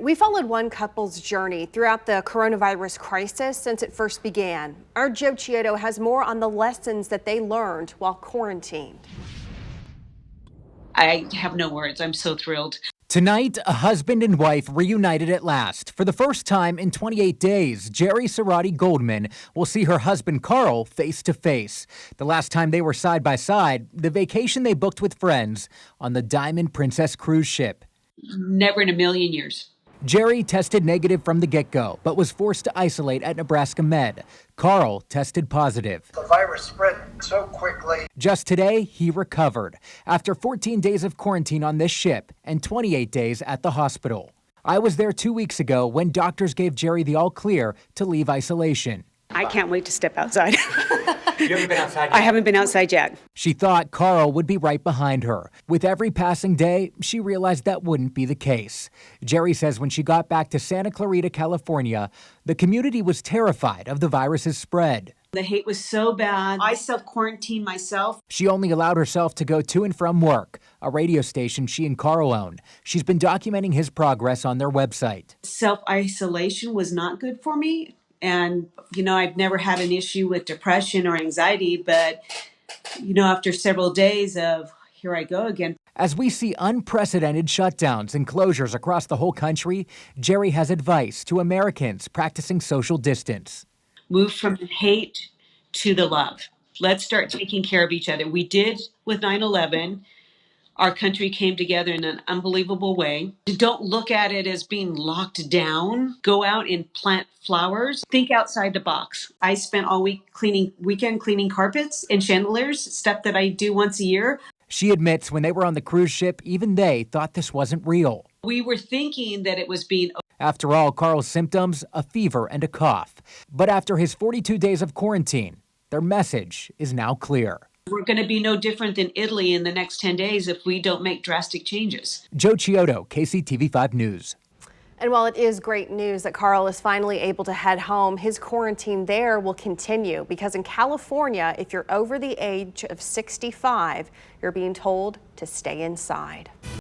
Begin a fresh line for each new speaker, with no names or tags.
We followed one couple's journey throughout the coronavirus crisis since it first began. Our Joe Chiodo has more on the lessons that they learned while quarantined.
I have no words. I'm so thrilled.
Tonight, a husband and wife reunited at last. For the first time in 28 days, Jerry Cerati Goldman will see her husband Carl face to face. The last time they were side by side, the vacation they booked with friends on the Diamond Princess cruise ship.
Never in a million years.
Jerry tested negative from the get-go, but was forced to isolate at Nebraska Med. Carl tested positive.
The virus spread so quickly.
Just today, he recovered after 14 days of quarantine on this ship and 28 days at the hospital. I was there 2 weeks ago when doctors gave Jerry the all clear to leave isolation.
I can't wait to step outside.
You haven't been outside yet?
I haven't been outside yet.
She thought Carl would be right behind her. With every passing day, she realized that wouldn't be the case. Jerry says when she got back to Santa Clarita, California, the community was terrified of the virus's spread.
The hate was so bad. I self-quarantined myself.
She only allowed herself to go to and from work, a radio station she and Carl own. She's been documenting his progress on their website.
Self-isolation was not good for me. And, I've never had an issue with depression or anxiety, but, after several days of here I go again.
As we see unprecedented shutdowns and closures across the whole country, Jerry has advice to Americans practicing social distance.
Move from the hate to the love. Let's start taking care of each other. We did with 9/11. Our country came together in an unbelievable way. Don't look at it as being locked down. Go out and plant flowers. Think outside the box. I spent all weekend cleaning carpets and chandeliers, stuff that I do once a year.
She admits when they were on the cruise ship, even they thought this wasn't real.
We were thinking that it was being...
After all, Carl's symptoms, a fever and a cough. But after his 42 days of quarantine, their message is now clear.
We're going to be no different than Italy in the next 10 days if we don't make drastic changes.
Joe Chiodo, KCTV5 News.
And while it is great news that Carl is finally able to head home, his quarantine there will continue because in California, if you're over the age of 65, you're being told to stay inside.